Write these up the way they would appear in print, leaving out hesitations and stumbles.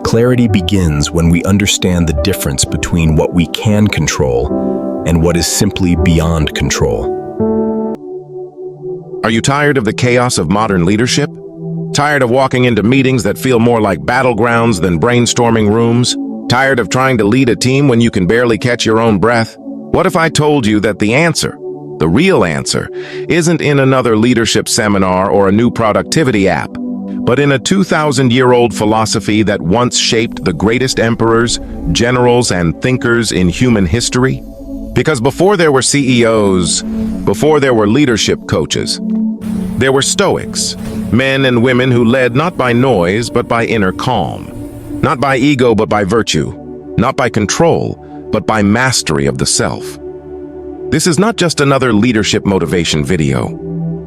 Clarity begins when we understand the difference between what we can control and what is simply beyond control. Are you tired of the chaos of modern leadership? Tired of walking into meetings that feel more like battlegrounds than brainstorming rooms? Tired of trying to lead a team when you can barely catch your own breath? What if I told you that the answer, the real answer, isn't in another leadership seminar or a new productivity app, but in a 2,000-year-old philosophy that once shaped the greatest emperors, generals, and thinkers in human history? Because before there were CEOs, before there were leadership coaches, there were Stoics, men and women who led not by noise but by inner calm, not by ego but by virtue, not by control but by mastery of the self. This is not just another leadership motivation video.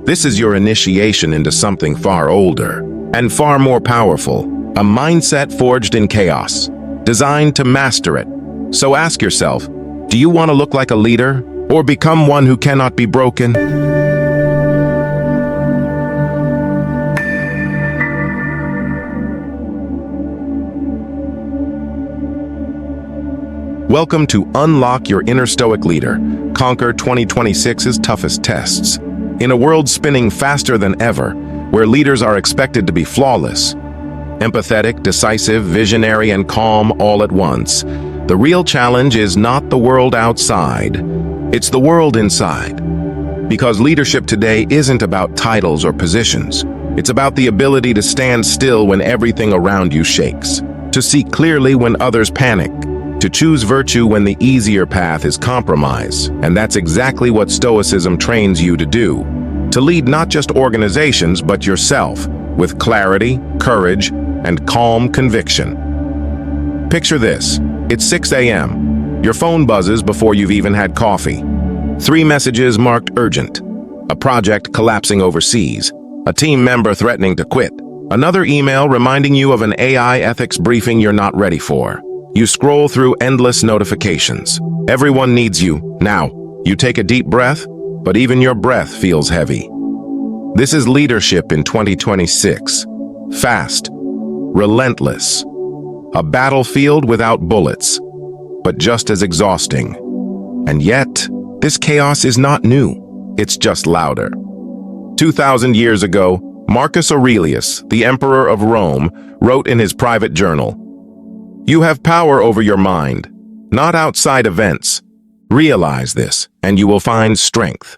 This is your initiation into something far older and far more powerful, a mindset forged in chaos, designed to master it. So ask yourself, do you want to look like a leader or become one who cannot be broken? Welcome to Unlock Your Inner Stoic Leader, Conquer 2026's toughest tests. In a world spinning faster than ever, where leaders are expected to be flawless, empathetic, decisive, visionary, and calm all at once, the real challenge is not the world outside, it's the world inside. Because leadership today isn't about titles or positions. It's about the ability to stand still when everything around you shakes, to see clearly when others panic, to choose virtue when the easier path is compromise. And that's exactly what Stoicism trains you to do. To lead not just organizations, but yourself, with clarity, courage, and calm conviction. Picture this. It's 6 a.m. Your phone buzzes before you've even had coffee. 3 messages marked urgent. A project collapsing overseas. A team member threatening to quit. Another email reminding you of an AI ethics briefing you're not ready for. You scroll through endless notifications. Everyone needs you. Now, you take a deep breath, but even your breath feels heavy. This is leadership in 2026. Fast, relentless. A battlefield without bullets, but just as exhausting. And yet, this chaos is not new. It's just louder. 2,000 years ago, Marcus Aurelius, the emperor of Rome, wrote in his private journal, "You have power over your mind, not outside events. Realize this, and you will find strength."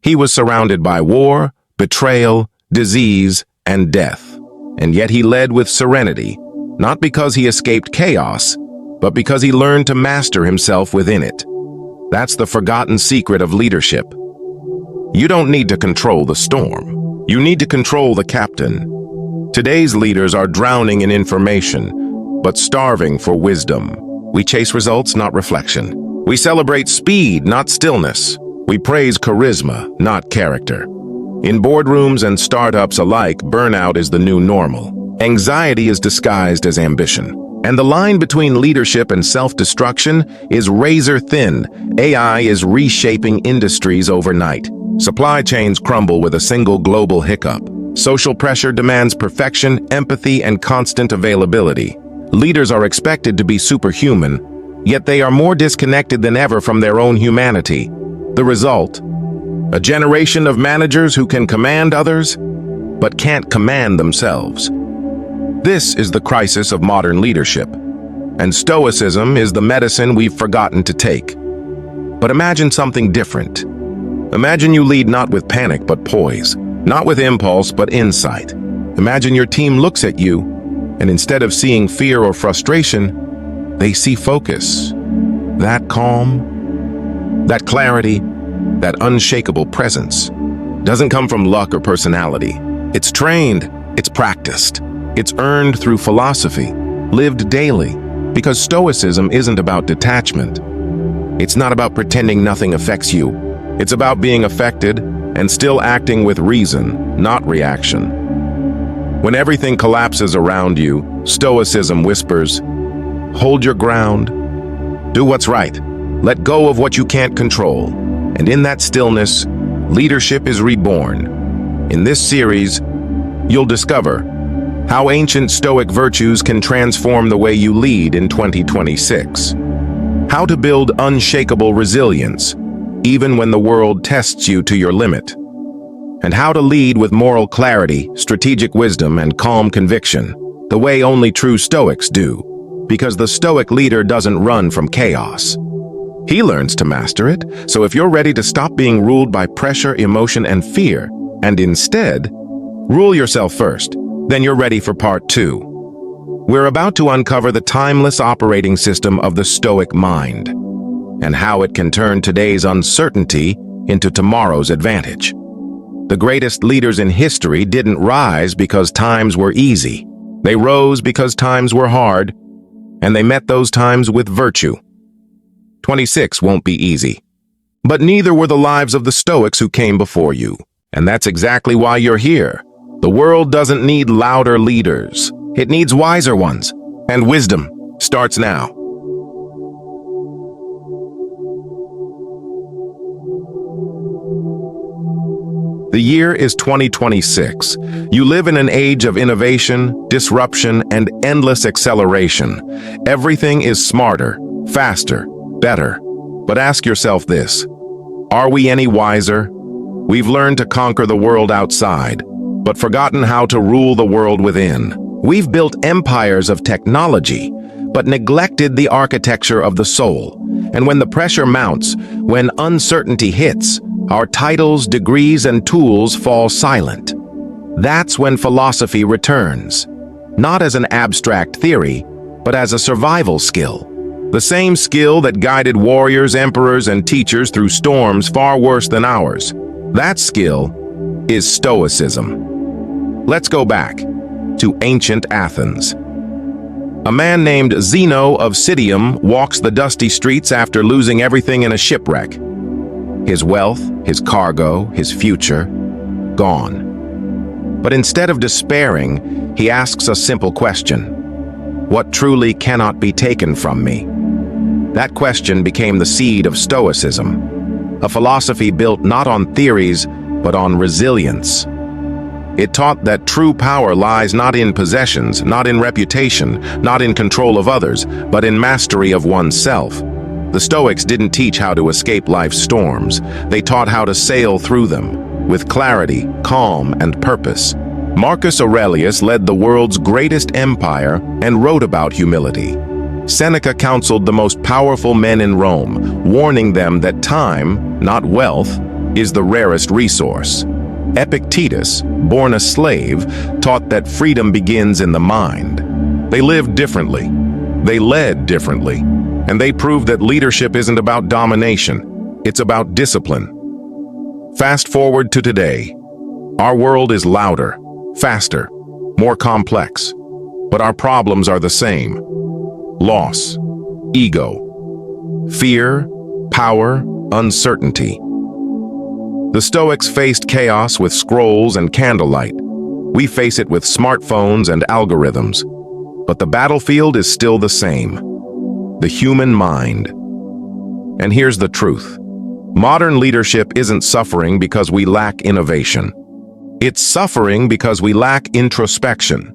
He was surrounded by war, betrayal, disease, and death. And yet he led with serenity, not because he escaped chaos, but because he learned to master himself within it. That's the forgotten secret of leadership. You don't need to control the storm. You need to control the captain. Today's leaders are drowning in information, but starving for wisdom. We chase results, not reflection. We celebrate speed, not stillness. We praise charisma, not character. In boardrooms and startups alike, burnout is the new normal. Anxiety is disguised as ambition. And the line between leadership and self-destruction is razor thin. AI is reshaping industries overnight. Supply chains crumble with a single global hiccup. Social pressure demands perfection, empathy, and constant availability. Leaders are expected to be superhuman, yet they are more disconnected than ever from their own humanity. The result? A generation of managers who can command others, but can't command themselves. This is the crisis of modern leadership, and Stoicism is the medicine we've forgotten to take. But imagine something different. Imagine you lead not with panic but poise, not with impulse but insight. Imagine your team looks at you, and instead of seeing fear or frustration, they see focus. That calm, that clarity, that unshakable presence doesn't come from luck or personality. It's trained, it's practiced, it's earned through philosophy, lived daily, because Stoicism isn't about detachment. It's not about pretending nothing affects you. It's about being affected and still acting with reason, not reaction. When everything collapses around you, Stoicism whispers, hold your ground, do what's right, let go of what you can't control, and in that stillness, leadership is reborn. In this series, you'll discover How ancient Stoic virtues can transform the way you lead in 2026. How to build unshakable resilience, even when the world tests you to your limit. And how to lead with moral clarity, strategic wisdom, and calm conviction, the way only true Stoics do. Because the Stoic leader doesn't run from chaos. He learns to master it, so if you're ready to stop being ruled by pressure, emotion, and fear, and instead, rule yourself first, then you're ready for part 2. We're about to uncover the timeless operating system of the Stoic mind, and how it can turn today's uncertainty into tomorrow's advantage. The greatest leaders in history didn't rise because times were easy. They rose because times were hard, and they met those times with virtue. 26 won't be easy. But neither were the lives of the Stoics who came before you. And that's exactly why you're here. The world doesn't need louder leaders. It needs wiser ones. And wisdom starts now. The year is 2026. You live in an age of innovation, disruption, and endless acceleration. Everything is smarter, faster, better. But ask yourself this: are we any wiser? We've learned to conquer the world outside, but forgotten how to rule the world within. We've built empires of technology, but neglected the architecture of the soul. And when the pressure mounts, when uncertainty hits, our titles, degrees, and tools fall silent. That's when philosophy returns, not as an abstract theory, but as a survival skill. The same skill that guided warriors, emperors, and teachers through storms far worse than ours. That skill is Stoicism. Let's go back to ancient Athens. A man named Zeno of Citium walks the dusty streets after losing everything in a shipwreck. His wealth, his cargo, his future, gone. But instead of despairing, he asks a simple question: what truly cannot be taken from me? That question became the seed of Stoicism, a philosophy built not on theories, but on resilience. It taught that true power lies not in possessions, not in reputation, not in control of others, but in mastery of oneself. The Stoics didn't teach how to escape life's storms. They taught how to sail through them, with clarity, calm, and purpose. Marcus Aurelius led the world's greatest empire and wrote about humility. Seneca counseled the most powerful men in Rome, warning them that time, not wealth, is the rarest resource. Epictetus, born a slave, taught that freedom begins in the mind. They lived differently. They led differently. And they proved that leadership isn't about domination. It's about discipline. Fast forward to today. Our world is louder, faster, more complex. But our problems are the same. Loss, ego, fear, power, uncertainty. The Stoics faced chaos with scrolls and candlelight. We face it with smartphones and algorithms. But the battlefield is still the same: the human mind. And here's the truth. Modern leadership isn't suffering because we lack innovation. It's suffering because we lack introspection.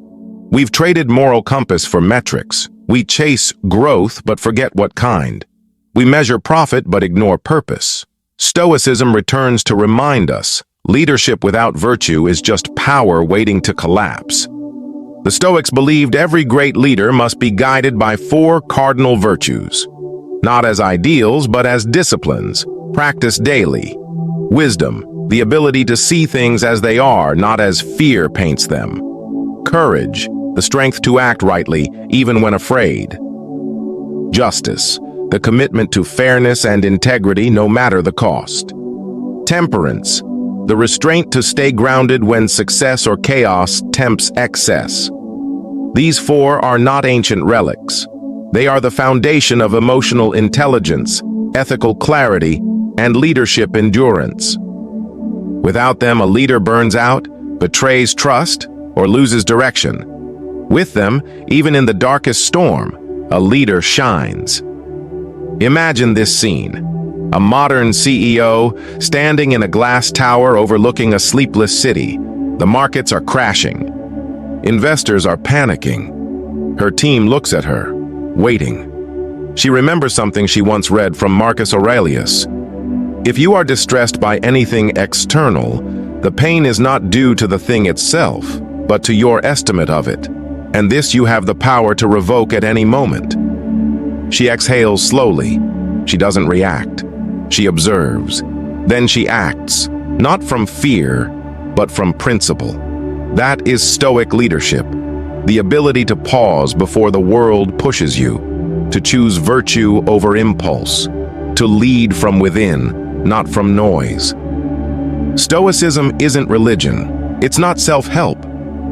We've traded moral compass for metrics. We chase growth but forget what kind. We measure profit but ignore purpose. Stoicism returns to remind us, leadership without virtue is just power waiting to collapse. The Stoics believed every great leader must be guided by 4 cardinal virtues, not as ideals but as disciplines, practiced daily. Wisdom, the ability to see things as they are, not as fear paints them. Courage, the strength to act rightly, even when afraid. Justice, the commitment to fairness and integrity no matter the cost. Temperance, the restraint to stay grounded when success or chaos tempts excess. These 4 are not ancient relics. They are the foundation of emotional intelligence, ethical clarity, and leadership endurance. Without them, a leader burns out, betrays trust, or loses direction. With them, even in the darkest storm, a leader shines. Imagine this scene: a modern CEO standing in a glass tower overlooking a sleepless city. The markets are crashing. Investors are panicking. Her team looks at her, waiting. She remembers something she once read from Marcus Aurelius. If you are distressed by anything external, the pain is not due to the thing itself, but to your estimate of it, and this you have the power to revoke at any moment. She exhales slowly. She doesn't react. She observes. Then she acts, not from fear, but from principle. That is Stoic leadership, the ability to pause before the world pushes you, to choose virtue over impulse, to lead from within, not from noise. Stoicism isn't religion. It's not self-help.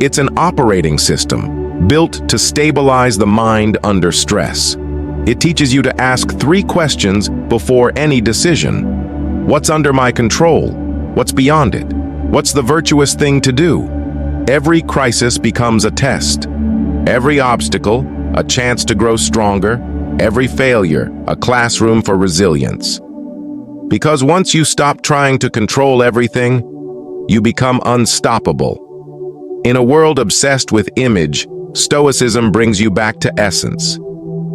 It's an operating system built to stabilize the mind under stress. It teaches you to ask 3 questions before any decision. What's under my control? What's beyond it? What's the virtuous thing to do? Every crisis becomes a test. Every obstacle, a chance to grow stronger. Every failure, a classroom for resilience. Because once you stop trying to control everything, you become unstoppable. In a world obsessed with image, Stoicism brings you back to essence.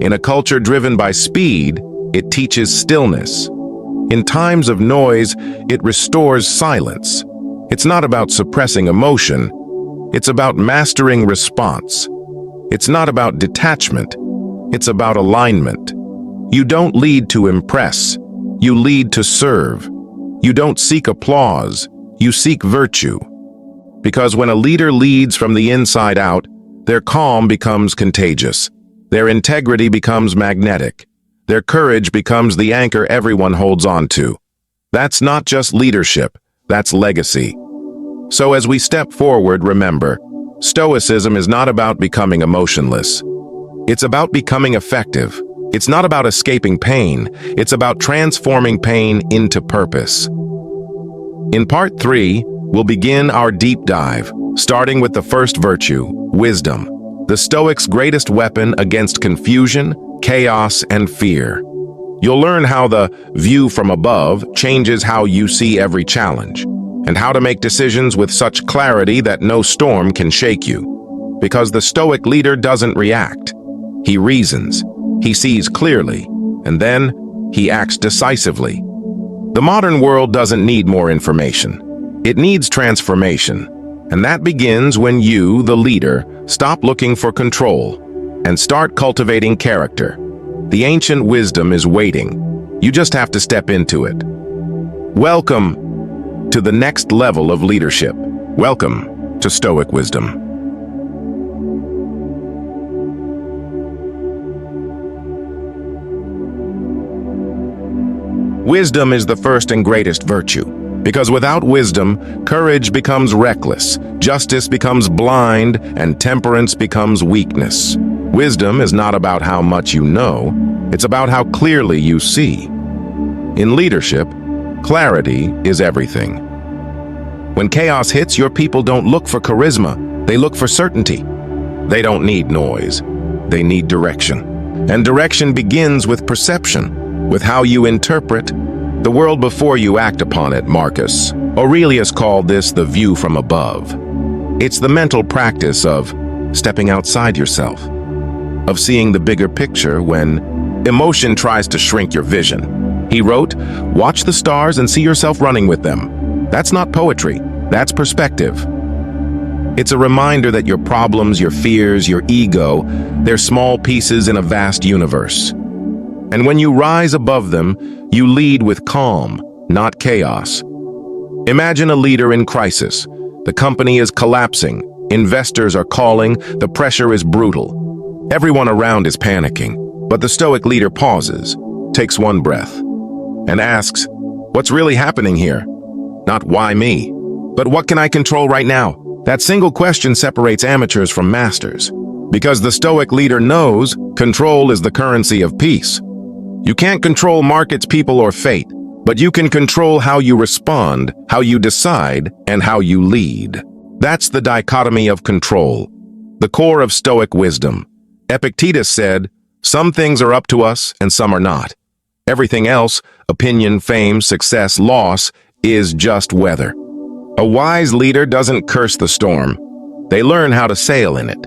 In a culture driven by speed, it teaches stillness. In times of noise, it restores silence. It's not about suppressing emotion. It's about mastering response. It's not about detachment. It's about alignment. You don't lead to impress. You lead to serve. You don't seek applause. You seek virtue. Because when a leader leads from the inside out, their calm becomes contagious. Their integrity becomes magnetic. Their courage becomes the anchor everyone holds on to. That's not just leadership, that's legacy. So as we step forward, remember, Stoicism is not about becoming emotionless. It's about becoming effective. It's not about escaping pain. It's about transforming pain into purpose. In part 3, we'll begin our deep dive, starting with the first virtue, wisdom, the Stoics' greatest weapon against confusion, chaos, and fear. You'll learn how the view from above changes how you see every challenge, and how to make decisions with such clarity that no storm can shake you. Because the Stoic leader doesn't react. He reasons, he sees clearly, and then he acts decisively. The modern world doesn't need more information. It needs transformation, and that begins when you, the leader, stop looking for control and start cultivating character. The ancient wisdom is waiting. You just have to step into it. Welcome to the next level of leadership. Welcome to Stoic wisdom. Wisdom is the first and greatest virtue, because without wisdom, courage becomes reckless, justice becomes blind, and temperance becomes weakness. Wisdom is not about how much you know, it's about how clearly you see. In leadership, clarity is everything. When chaos hits, your people don't look for charisma, they look for certainty. They don't need noise, they need direction. And direction begins with perception. With how you interpret the world before you act upon it. Marcus Aurelius called this the view from above. It's the mental practice of stepping outside yourself, of seeing the bigger picture when emotion tries to shrink your vision. He wrote, "Watch the stars and see yourself running with them." That's not poetry, that's perspective. It's a reminder that your problems, your fears, your ego, they're small pieces in a vast universe. And when you rise above them, you lead with calm, not chaos. Imagine a leader in crisis. The company is collapsing, investors are calling, the pressure is brutal. Everyone around is panicking, but the Stoic leader pauses, takes one breath, and asks, "What's really happening here?" Not "why me?" but "what can I control right now?" That single question separates amateurs from masters, because the Stoic leader knows control is the currency of peace. You can't control markets, people, or fate, but you can control how you respond, how you decide, and how you lead. That's the dichotomy of control, the core of Stoic wisdom. Epictetus said, "Some things are up to us and some are not. Everything else, opinion, fame, success, loss, is just weather." A wise leader doesn't curse the storm. They learn how to sail in it.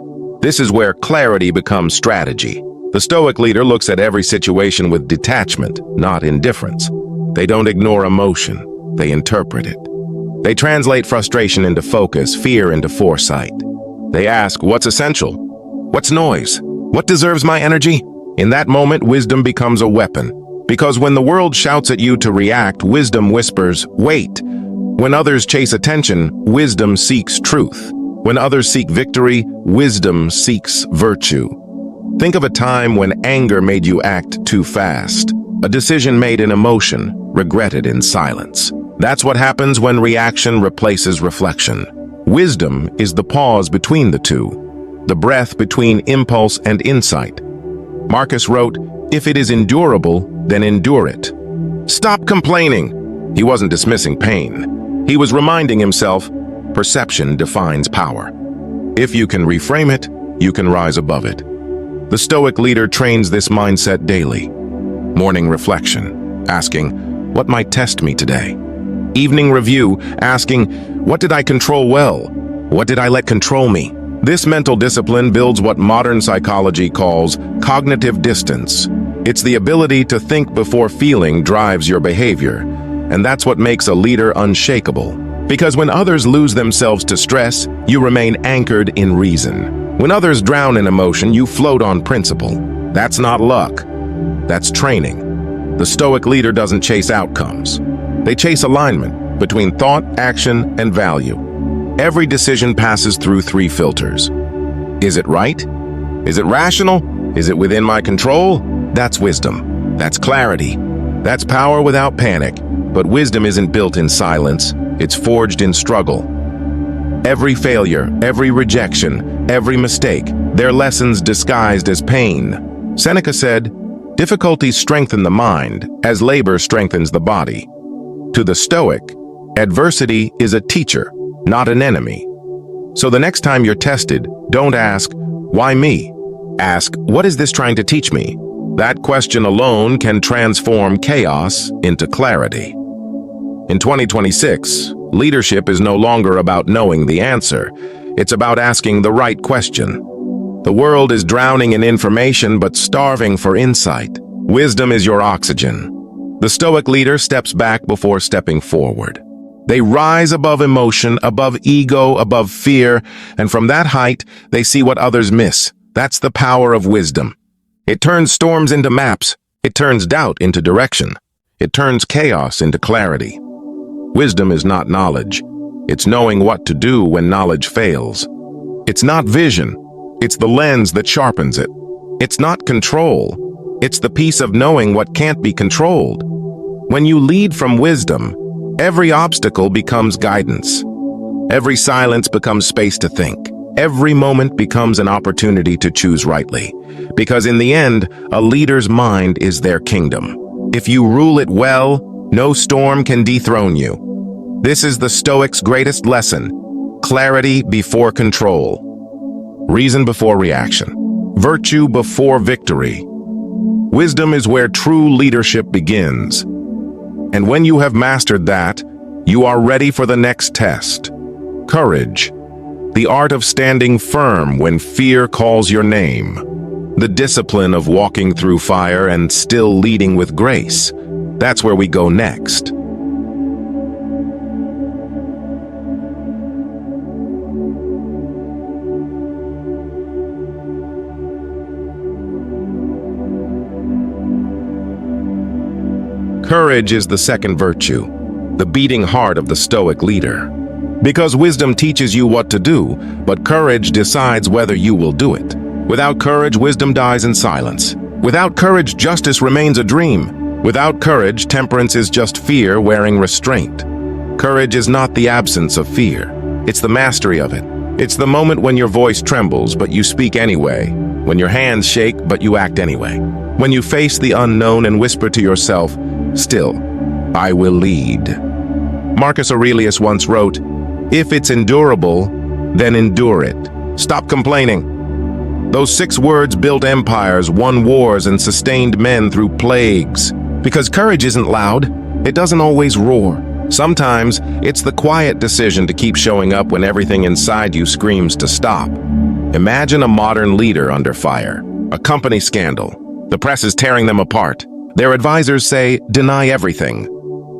This is where clarity becomes strategy. The Stoic leader looks at every situation with detachment, not indifference. They don't ignore emotion, they interpret it. They translate frustration into focus, fear into foresight. They ask, what's essential? What's noise? What deserves my energy? In that moment, wisdom becomes a weapon. Because when the world shouts at you to react, wisdom whispers, wait. When others chase attention, wisdom seeks truth. When others seek victory, wisdom seeks virtue. Think of a time when anger made you act too fast. A decision made in emotion, regretted in silence. That's what happens when reaction replaces reflection. Wisdom is the pause between the two, the breath between impulse and insight. Marcus wrote, if it is endurable, then endure it. Stop complaining. He wasn't dismissing pain. He was reminding himself, perception defines power. If you can reframe it, you can rise above it. The Stoic leader trains this mindset daily. Morning reflection, asking, what might test me today? Evening review, asking, what did I control well? What did I let control me? This mental discipline builds what modern psychology calls cognitive distance. It's the ability to think before feeling drives your behavior, and that's what makes a leader unshakable. Because when others lose themselves to stress, you remain anchored in reason. When others drown in emotion, you float on principle. That's not luck. That's training. The Stoic leader doesn't chase outcomes. They chase alignment between thought, action, and value. Every decision passes through 3 filters. Is it right? Is it rational? Is it within my control? That's wisdom. That's clarity. That's power without panic. But wisdom isn't built in silence. It's forged in struggle. Every failure, every rejection, every mistake, they're lessons disguised as pain. Seneca said, difficulties strengthen the mind as labor strengthens the body. To the Stoic, adversity is a teacher, not an enemy. So the next time you're tested, don't ask, why me? Ask, what is this trying to teach me? That question alone can transform chaos into clarity. In 2026, leadership is no longer about knowing the answer. It's about asking the right question. The world is drowning in information but starving for insight. Wisdom is your oxygen. The Stoic leader steps back before stepping forward. They rise above emotion, above ego, above fear, and from that height, they see what others miss. That's the power of wisdom. It turns storms into maps. It turns doubt into direction. It turns chaos into clarity. Wisdom is not knowledge. It's knowing what to do when knowledge fails. It's not vision. It's the lens that sharpens it. It's not control. It's the peace of knowing what can't be controlled. When you lead from wisdom, every obstacle becomes guidance. Every silence becomes space to think. Every moment becomes an opportunity to choose rightly. Because in the end, a leader's mind is their kingdom. If you rule it well, no storm can dethrone you. This is the Stoic's greatest lesson: clarity before control, reason before reaction, virtue before victory. Wisdom is where true leadership begins. And when you have mastered that, you are ready for the next test. Courage, the art of standing firm when fear calls your name. The discipline of walking through fire and still leading with grace. That's where we go next. Courage is the second virtue, the beating heart of the Stoic leader. Because wisdom teaches you what to do, but courage decides whether you will do it. Without courage, wisdom dies in silence. Without courage, justice remains a dream. Without courage, temperance is just fear wearing restraint. Courage is not the absence of fear. It's the mastery of it. It's the moment when your voice trembles, but you speak anyway. When your hands shake, but you act anyway. When you face the unknown and whisper to yourself, still, I will lead. Marcus Aurelius once wrote, if it's endurable, then endure it. Stop complaining. Those 6 words built empires, won wars, and sustained men through plagues. Because courage isn't loud. It doesn't always roar. Sometimes, it's the quiet decision to keep showing up when everything inside you screams to stop. Imagine a modern leader under fire, a company scandal. The press is tearing them apart. Their advisors say, deny everything.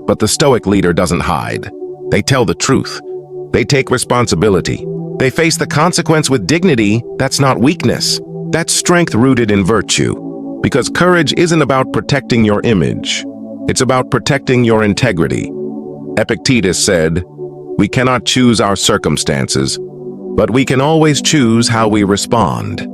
But the Stoic leader doesn't hide. They tell the truth. They take responsibility. They face the consequence with dignity. That's not weakness. That's strength rooted in virtue. Because courage isn't about protecting your image. It's about protecting your integrity. Epictetus said, "We cannot choose our circumstances, but we can always choose how we respond."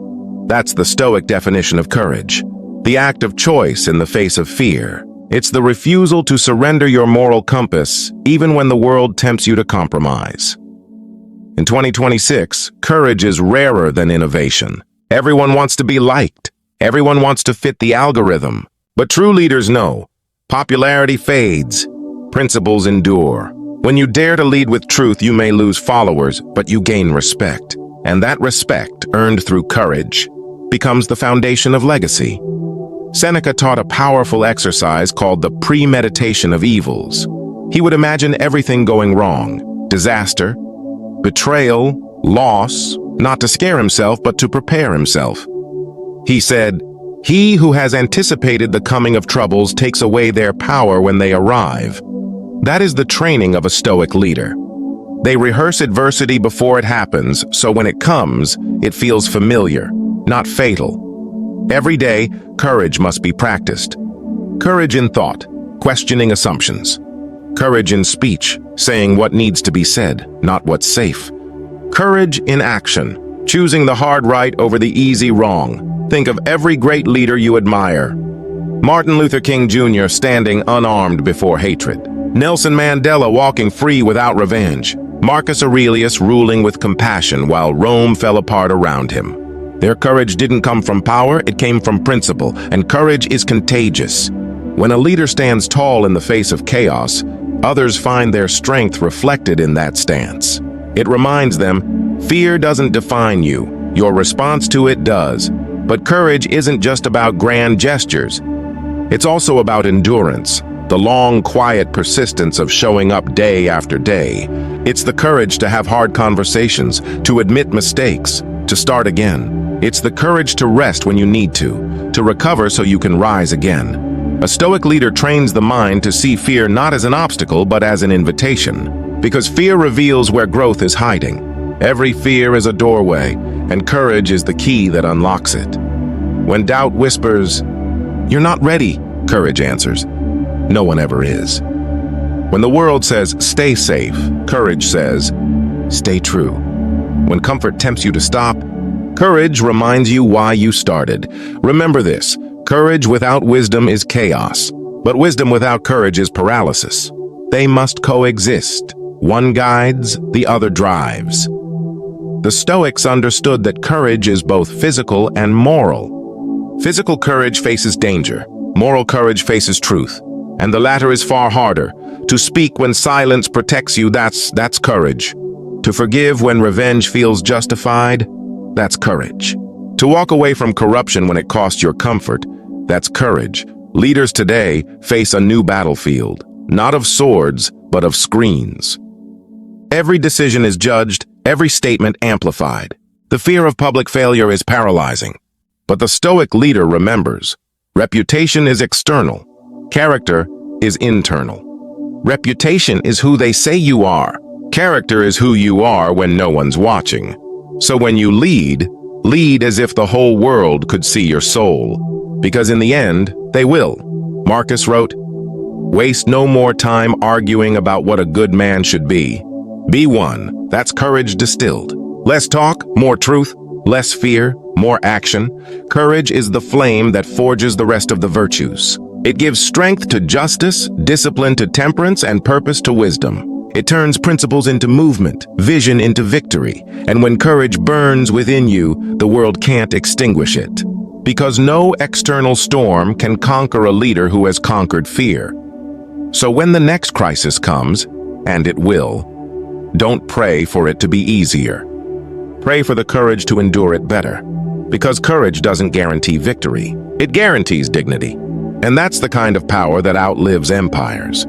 That's the Stoic definition of courage. The act of choice in the face of fear. It's the refusal to surrender your moral compass, even when the world tempts you to compromise. In 2026, courage is rarer than innovation. Everyone wants to be liked. Everyone wants to fit the algorithm. But true leaders know, popularity fades. Principles endure. When you dare to lead with truth, you may lose followers, but you gain respect. And that respect, earned through courage, becomes the foundation of legacy. Seneca taught a powerful exercise called the premeditation of evils. He would imagine everything going wrong, disaster, betrayal, loss, not to scare himself, but to prepare himself. He said, "He who has anticipated the coming of troubles takes away their power when they arrive." That is the training of a Stoic leader. They rehearse adversity before it happens, so when it comes, it feels familiar, not fatal. Every day, courage must be practiced. Courage in thought, questioning assumptions. Courage in speech, saying what needs to be said, not what's safe. Courage in action, choosing the hard right over the easy wrong. Think of every great leader you admire. Martin Luther King Jr. standing unarmed before hatred. Nelson Mandela walking free without revenge. Marcus Aurelius ruling with compassion while Rome fell apart around him. Their courage didn't come from power, it came from principle, and courage is contagious. When a leader stands tall in the face of chaos, others find their strength reflected in that stance. It reminds them, fear doesn't define you, your response to it does. But courage isn't just about grand gestures. It's also about endurance, the long, quiet persistence of showing up day after day. It's the courage to have hard conversations, to admit mistakes, to start again. It's the courage to rest when you need to recover so you can rise again. A Stoic leader trains the mind to see fear not as an obstacle but as an invitation, because fear reveals where growth is hiding. Every fear is a doorway, and courage is the key that unlocks it. When doubt whispers, "You're not ready," courage answers, "No one ever is." When the world says, "Stay safe," courage says, "Stay true." When comfort tempts you to stop, courage reminds you why you started. Remember this, courage without wisdom is chaos, but wisdom without courage is paralysis. They must coexist. One guides, the other drives. The Stoics understood that courage is both physical and moral. Physical courage faces danger. Moral courage faces truth. And the latter is far harder. To speak when silence protects you, that's courage. To forgive when revenge feels justified, that's courage. To walk away from corruption when it costs your comfort, that's courage. Leaders today face a new battlefield, not of swords, but of screens. Every decision is judged, every statement amplified. The fear of public failure is paralyzing. But the Stoic leader remembers, reputation is external, character is internal. Reputation is who they say you are. Character is who you are when no one's watching. So when you lead as if the whole world could see your soul. Because in the end, they will. Marcus wrote, "Waste no more time arguing about what a good man should be. Be one." That's courage distilled. Less talk, more truth. Less fear, more action. Courage is the flame that forges the rest of the virtues. It gives strength to justice, discipline to temperance, and purpose to wisdom. It turns principles into movement, vision into victory. And when courage burns within you, the world can't extinguish it. Because no external storm can conquer a leader who has conquered fear. So when the next crisis comes, and it will, don't pray for it to be easier. Pray for the courage to endure it better. Because courage doesn't guarantee victory. It guarantees dignity. And that's the kind of power that outlives empires.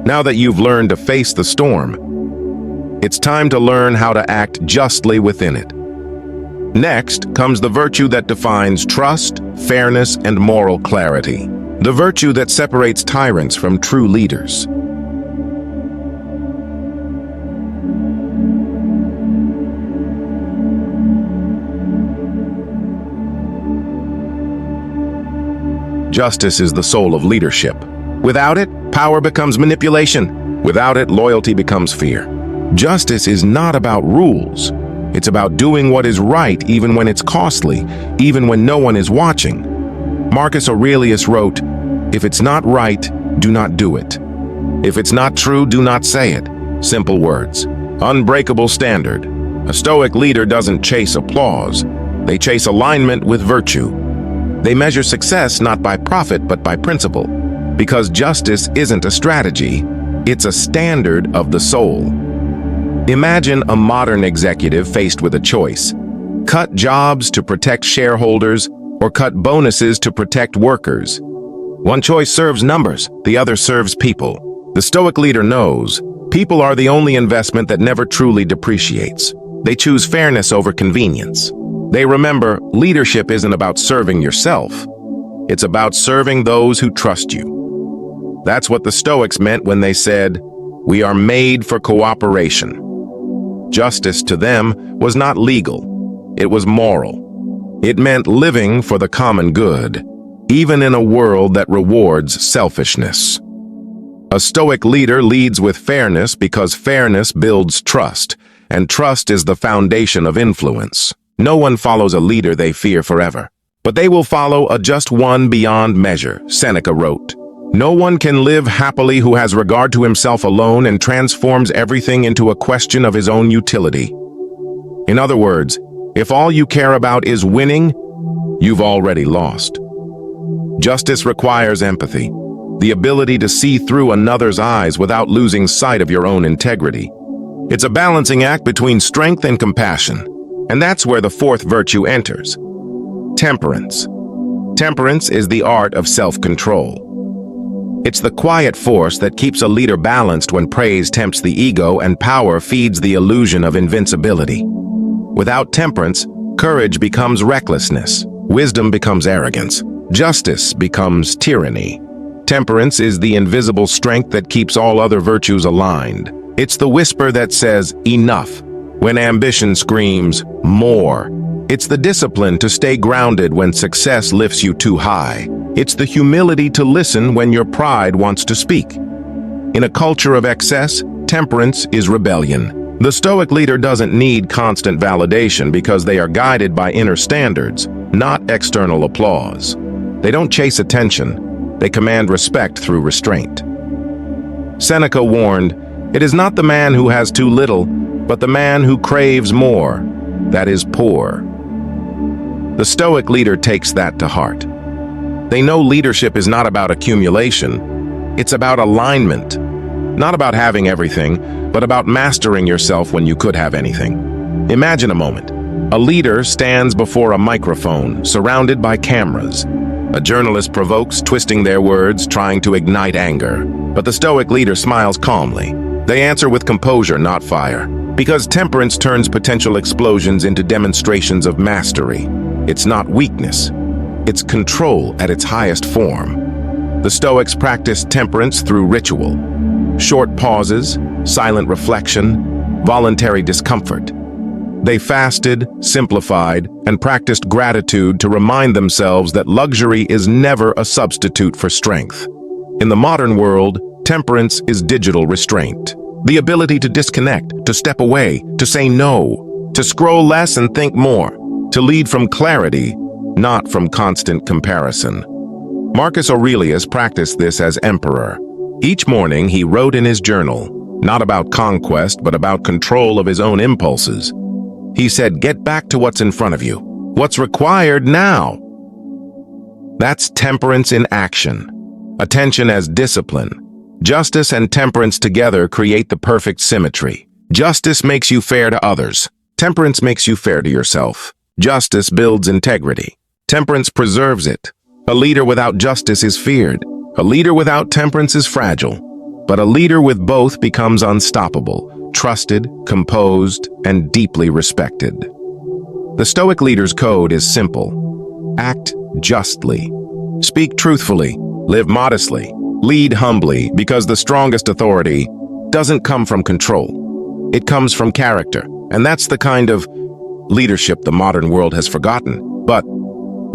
Now that you've learned to face the storm, it's time to learn how to act justly within it. Next comes the virtue that defines trust, fairness, and moral clarity. The virtue that separates tyrants from true leaders. Justice is the soul of leadership. Without it, power becomes manipulation. Without it, loyalty becomes fear. Justice is not about rules. It's about doing what is right even when it's costly, even when no one is watching. Marcus Aurelius wrote, "If it's not right, do not do it. If it's not true, do not say it." Simple words. Unbreakable standard. A Stoic leader doesn't chase applause. They chase alignment with virtue. They measure success not by profit but by principle. Because justice isn't a strategy, it's a standard of the soul. Imagine a modern executive faced with a choice. Cut jobs to protect shareholders or cut bonuses to protect workers. One choice serves numbers, the other serves people. The Stoic leader knows people are the only investment that never truly depreciates. They choose fairness over convenience. They remember leadership isn't about serving yourself. It's about serving those who trust you. That's what the Stoics meant when they said, "We are made for cooperation." Justice to them was not legal. It was moral. It meant living for the common good, even in a world that rewards selfishness. A Stoic leader leads with fairness because fairness builds trust, and trust is the foundation of influence. No one follows a leader they fear forever, but they will follow a just one beyond measure, Seneca wrote. No one can live happily who has regard to himself alone and transforms everything into a question of his own utility. In other words, if all you care about is winning, you've already lost. Justice requires empathy, the ability to see through another's eyes without losing sight of your own integrity. It's a balancing act between strength and compassion, and that's where the fourth virtue enters. Temperance. Temperance is the art of self-control. It's the quiet force that keeps a leader balanced when praise tempts the ego and power feeds the illusion of invincibility. Without temperance, courage becomes recklessness, wisdom becomes arrogance, justice becomes tyranny. Temperance is the invisible strength that keeps all other virtues aligned. It's the whisper that says, "Enough," when ambition screams, "More." It's the discipline to stay grounded when success lifts you too high. It's the humility to listen when your pride wants to speak. In a culture of excess, temperance is rebellion. The Stoic leader doesn't need constant validation because they are guided by inner standards, not external applause. They don't chase attention, they command respect through restraint. Seneca warned, "It is not the man who has too little, but the man who craves more, that is poor." The Stoic leader takes that to heart. They know leadership is not about accumulation, it's about alignment. Not about having everything, but about mastering yourself when you could have anything. Imagine a moment. A leader stands before a microphone, surrounded by cameras. A journalist provokes, twisting their words, trying to ignite anger. But the Stoic leader smiles calmly. They answer with composure, not fire. Because temperance turns potential explosions into demonstrations of mastery. It's not weakness. It's control at its highest form. The Stoics practiced temperance through ritual. Short pauses, silent reflection, voluntary discomfort. They fasted, simplified, and practiced gratitude to remind themselves that luxury is never a substitute for strength. In the modern world, temperance is digital restraint. The ability to disconnect, to step away, to say no, to scroll less and think more, to lead from clarity, not from constant comparison. Marcus Aurelius practiced this as emperor. Each morning he wrote in his journal, not about conquest but about control of his own impulses. He said, "Get back to what's in front of you. What's required now?" That's temperance in action. Attention as discipline. Justice and temperance together create the perfect symmetry. Justice makes you fair to others. Temperance makes you fair to yourself. Justice builds integrity. Temperance preserves it. A leader without justice is feared. A leader without temperance is fragile. But a leader with both becomes unstoppable, trusted, composed, and deeply respected. The Stoic leader's code is simple. Act justly. Speak truthfully. Live modestly. Lead humbly, because the strongest authority doesn't come from control. It comes from character, and that's the kind of leadership the modern world has forgotten, but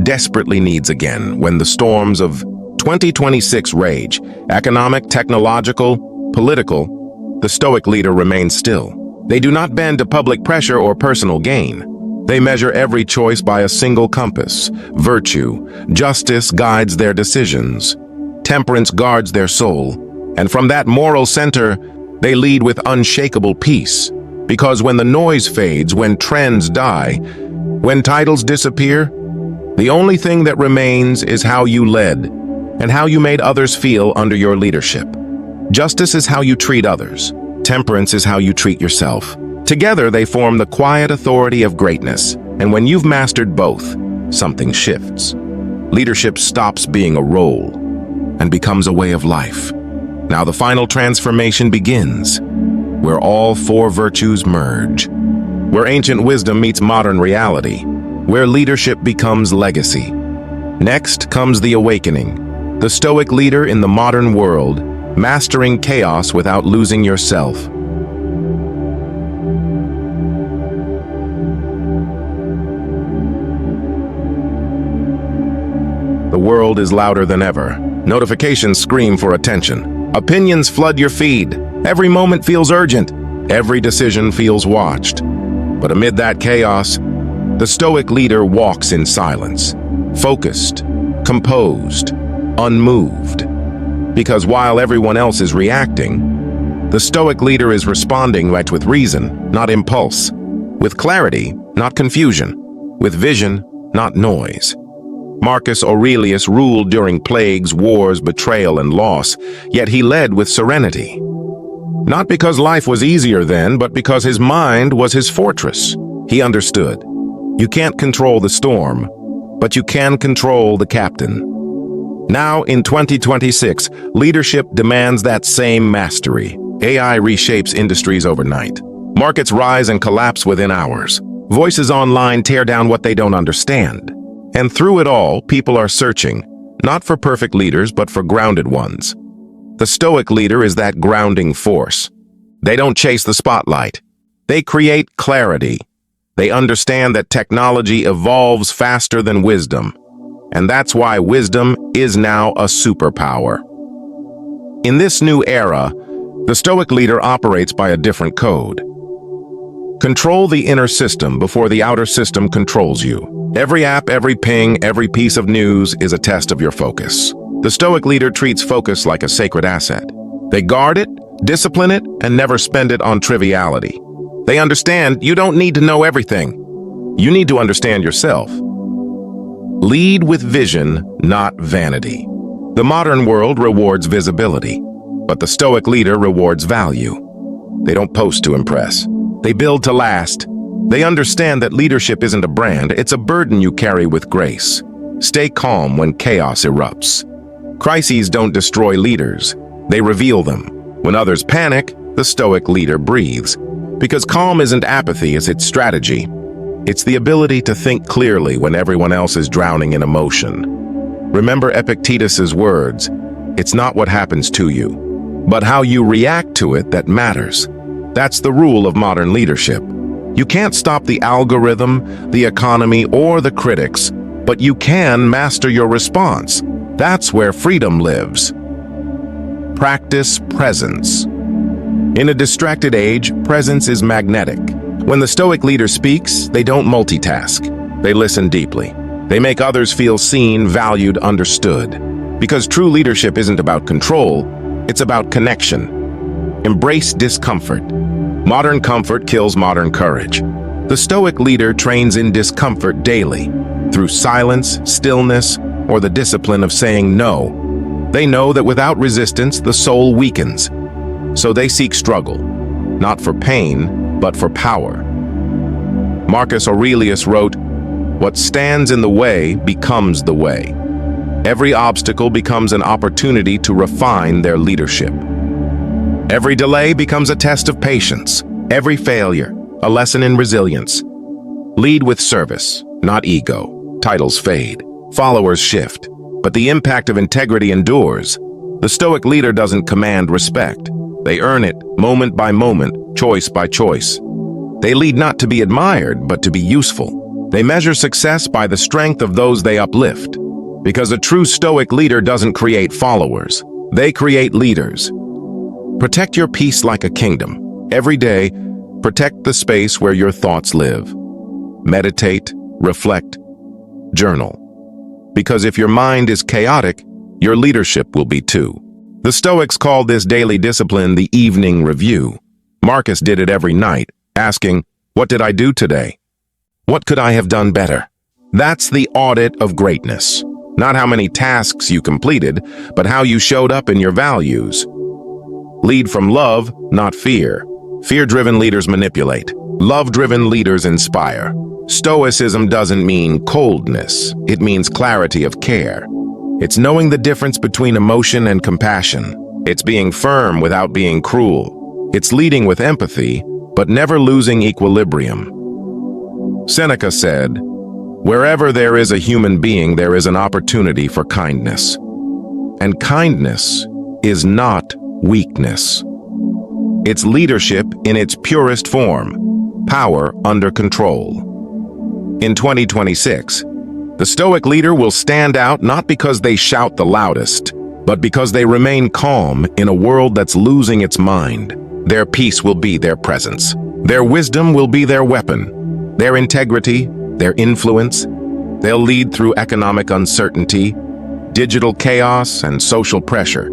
desperately needs again when the storms of 2026 rage, economic, technological, political. The Stoic leader remains still. They do not bend to public pressure or personal gain. They measure every choice by a single compass. Virtue, justice guides their decisions. Temperance guards their soul. And from that moral center, they lead with unshakable peace. Because when the noise fades, when trends die, when titles disappear, the only thing that remains is how you led and how you made others feel under your leadership. Justice is how you treat others. Temperance is how you treat yourself. Together, they form the quiet authority of greatness. And when you've mastered both, something shifts. Leadership stops being a role and becomes a way of life. Now the final transformation begins, where all four virtues merge, where ancient wisdom meets modern reality, where leadership becomes legacy. Next comes the awakening, the Stoic leader in the modern world, mastering chaos without losing yourself. The world is louder than ever. Notifications scream for attention. Opinions flood your feed. Every moment feels urgent. Every decision feels watched. But amid that chaos, the Stoic leader walks in silence, focused, composed, unmoved. Because while everyone else is reacting, the Stoic leader is responding with reason, not impulse, with clarity, not confusion, with vision, not noise. Marcus Aurelius ruled during plagues, wars, betrayal, and loss, yet he led with serenity. Not because life was easier then, but because his mind was his fortress. He understood. You can't control the storm, but you can control the captain. Now, in 2026, leadership demands that same mastery. AI reshapes industries overnight. Markets rise and collapse within hours. Voices online tear down what they don't understand. And through it all, people are searching, not for perfect leaders, but for grounded ones. The Stoic leader is that grounding force. They don't chase the spotlight. They create clarity. They understand that technology evolves faster than wisdom. And that's why wisdom is now a superpower. In this new era, the Stoic leader operates by a different code. Control the inner system before the outer system controls you. Every app, every ping, every piece of news is a test of your focus. The Stoic leader treats focus like a sacred asset. They guard it, discipline it, and never spend it on triviality. They understand you don't need to know everything. You need to understand yourself. Lead with vision, not vanity. The modern world rewards visibility, but the Stoic leader rewards value. They don't post to impress. They build to last. They understand that leadership isn't a brand, it's a burden you carry with grace. Stay calm when chaos erupts. Crises don't destroy leaders, they reveal them. When others panic, the Stoic leader breathes. Because calm isn't apathy, it's strategy. It's the ability to think clearly when everyone else is drowning in emotion. Remember Epictetus's words, it's not what happens to you, but how you react to it that matters. That's the rule of modern leadership. You can't stop the algorithm, the economy, or the critics, but you can master your response. That's where freedom lives. Practice presence. In a distracted age, presence is magnetic. When the Stoic leader speaks, they don't multitask. They listen deeply. They make others feel seen, valued, understood. Because true leadership isn't about control, it's about connection. Embrace discomfort. Modern comfort kills modern courage. The Stoic leader trains in discomfort daily, through silence, stillness, or the discipline of saying no. They know that without resistance, the soul weakens. So they seek struggle, not for pain, but for power. Marcus Aurelius wrote, "What stands in the way becomes the way." Every obstacle becomes an opportunity to refine their leadership. Every delay becomes a test of patience. Every failure, a lesson in resilience. Lead with service, not ego. Titles fade. Followers shift. But the impact of integrity endures. The Stoic leader doesn't command respect. They earn it, moment by moment, choice by choice. They lead not to be admired, but to be useful. They measure success by the strength of those they uplift. Because a true Stoic leader doesn't create followers. They create leaders. Protect your peace like a kingdom. Every day, protect the space where your thoughts live. Meditate, reflect, journal. Because if your mind is chaotic, your leadership will be too. The Stoics called this daily discipline the evening review. Marcus did it every night, asking, "What did I do today? What could I have done better?" That's the audit of greatness. Not how many tasks you completed, but how you showed up in your values. Lead from love, not fear. Fear-driven leaders manipulate. Love-driven leaders inspire. Stoicism doesn't mean coldness. It means clarity of care. It's knowing the difference between emotion and compassion. It's being firm without being cruel. It's leading with empathy, but never losing equilibrium. Seneca said, "Wherever there is a human being, there is an opportunity for kindness." And kindness is not weakness. It's leadership in its purest form, power under control. In 2026, the Stoic leader will stand out not because they shout the loudest, but because they remain calm in a world that's losing its mind. Their peace will be their presence. Their wisdom will be their weapon. Their integrity, their influence. They'll lead through economic uncertainty, digital chaos, and social pressure.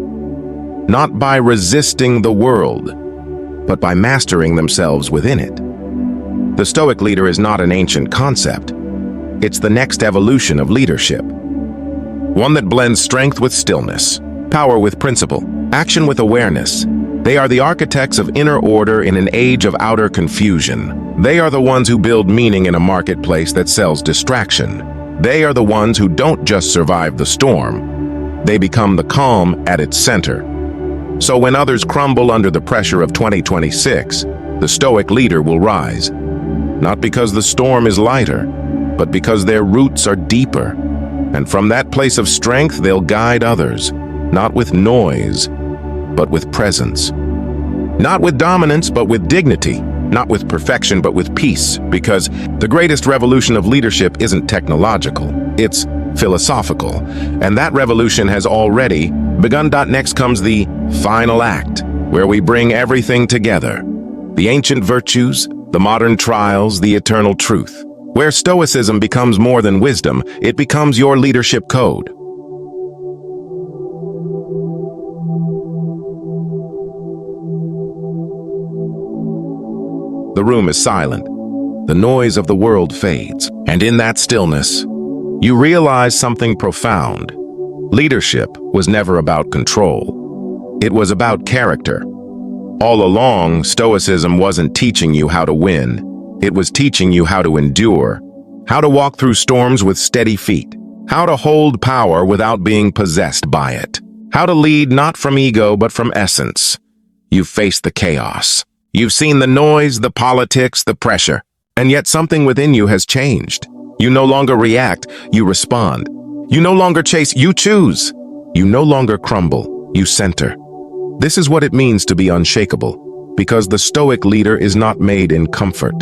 Not by resisting the world, but by mastering themselves within it. The Stoic leader is not an ancient concept. It's the next evolution of leadership. One that blends strength with stillness, power with principle, action with awareness. They are the architects of inner order in an age of outer confusion. They are the ones who build meaning in a marketplace that sells distraction. They are the ones who don't just survive the storm. They become the calm at its center. So when others crumble under the pressure of 2026, the Stoic leader will rise. Not because the storm is lighter, but because their roots are deeper. And from that place of strength, they'll guide others, not with noise, but with presence. Not with dominance, but with dignity. Not with perfection, but with peace. Because the greatest revolution of leadership isn't technological, it's philosophical. And that revolution has already begun. Next comes the final act, where we bring everything together. The ancient virtues, the modern trials, the eternal truth. Where Stoicism becomes more than wisdom, it becomes your leadership code. The room is silent. The noise of the world fades. And in that stillness, you realize something profound. Leadership was never about control. It was about character. All along, Stoicism wasn't teaching you how to win. It was teaching you how to endure, how to walk through storms with steady feet, how to hold power without being possessed by it, how to lead not from ego but from essence. You've faced the chaos. You've seen the noise, the politics, the pressure, and yet something within you has changed. You no longer react, you respond. You no longer chase, you choose. You no longer crumble, you center. This is what it means to be unshakable, because the Stoic leader is not made in comfort.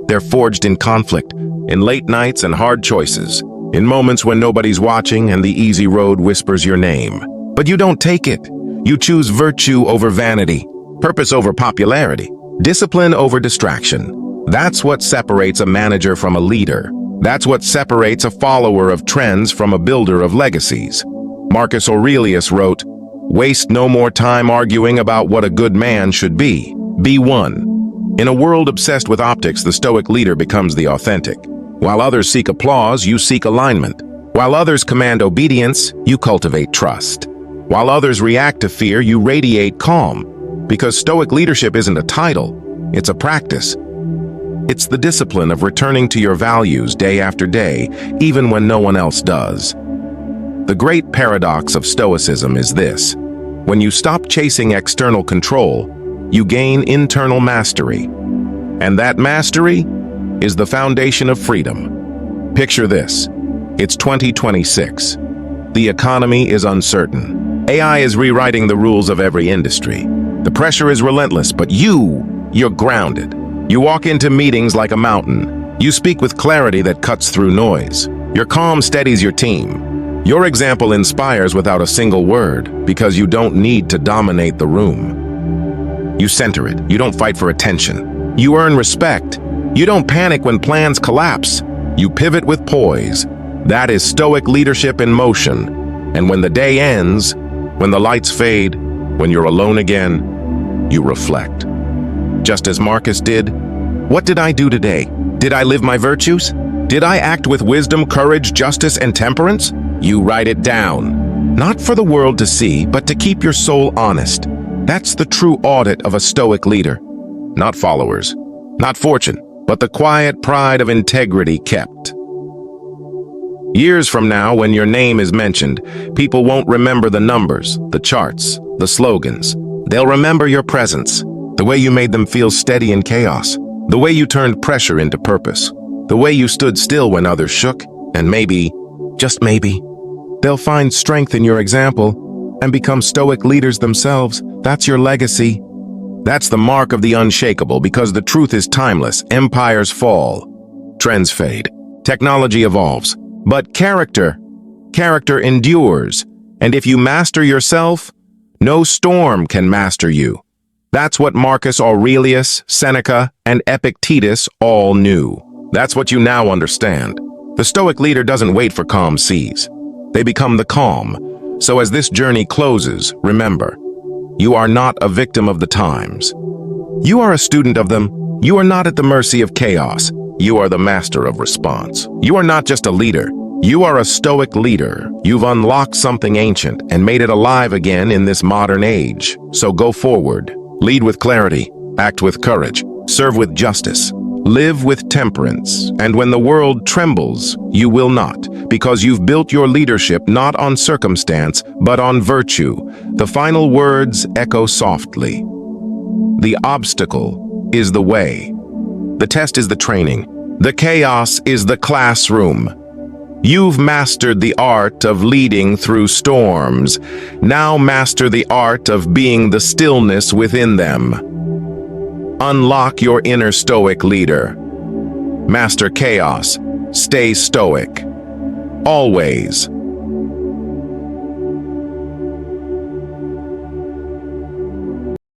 They're forged in conflict, in late nights and hard choices, in moments when nobody's watching and the easy road whispers your name. But you don't take it. You choose virtue over vanity, purpose over popularity, discipline over distraction. That's what separates a manager from a leader. That's what separates a follower of trends from a builder of legacies. Marcus Aurelius wrote, "Waste no more time arguing about what a good man should be. Be one." In a world obsessed with optics, the Stoic leader becomes the authentic. While others seek applause, you seek alignment. While others command obedience, you cultivate trust. While others react to fear, you radiate calm. Because Stoic leadership isn't a title, it's a practice. It's the discipline of returning to your values day after day, even when no one else does. The great paradox of Stoicism is this: When you stop chasing external control, you gain internal mastery. And that mastery is the foundation of freedom. Picture this. It's 2026. The economy is uncertain. AI is rewriting the rules of every industry. The pressure is relentless, but you're grounded. You walk into meetings like a mountain. You speak with clarity that cuts through noise. Your calm steadies your team. Your example inspires without a single word because you don't need to dominate the room. You center it. You don't fight for attention. You earn respect. You don't panic when plans collapse. You pivot with poise. That is Stoic leadership in motion. And when the day ends, when the lights fade, when you're alone again, you reflect. Just as Marcus did, what did I do today? Did I live my virtues? Did I act with wisdom, courage, justice, and temperance? You write it down. Not for the world to see, but to keep your soul honest. That's the true audit of a Stoic leader. Not followers, not fortune, but the quiet pride of integrity kept. Years from now, when your name is mentioned, people won't remember the numbers, the charts, the slogans. They'll remember your presence, the way you made them feel steady in chaos, the way you turned pressure into purpose, the way you stood still when others shook, and maybe, just maybe, they'll find strength in your example and become Stoic leaders themselves. That's your legacy. That's the mark of the unshakable, because the truth is timeless. Empires fall, trends fade, technology evolves, but character endures. And if you master yourself, no storm can master you. That's what Marcus Aurelius, Seneca, and Epictetus all knew. That's what you now understand. The Stoic leader doesn't wait for calm seas. They become the calm. So as this journey closes, remember, you are not a victim of the times. You are a student of them. You are not at the mercy of chaos. You are the master of response. You are not just a leader. You are a Stoic leader. You've unlocked something ancient and made it alive again in this modern age. So go forward. Lead with clarity. Act with courage. Serve with justice. Live with temperance. And when the world trembles, you will not, because you've built your leadership not on circumstance, but on virtue. The final words echo softly. The obstacle is the way. The test is the training. The chaos is the classroom. You've mastered the art of leading through storms. Now master the art of being the stillness within them. Unlock your inner Stoic leader. Master chaos. Stay Stoic. Always.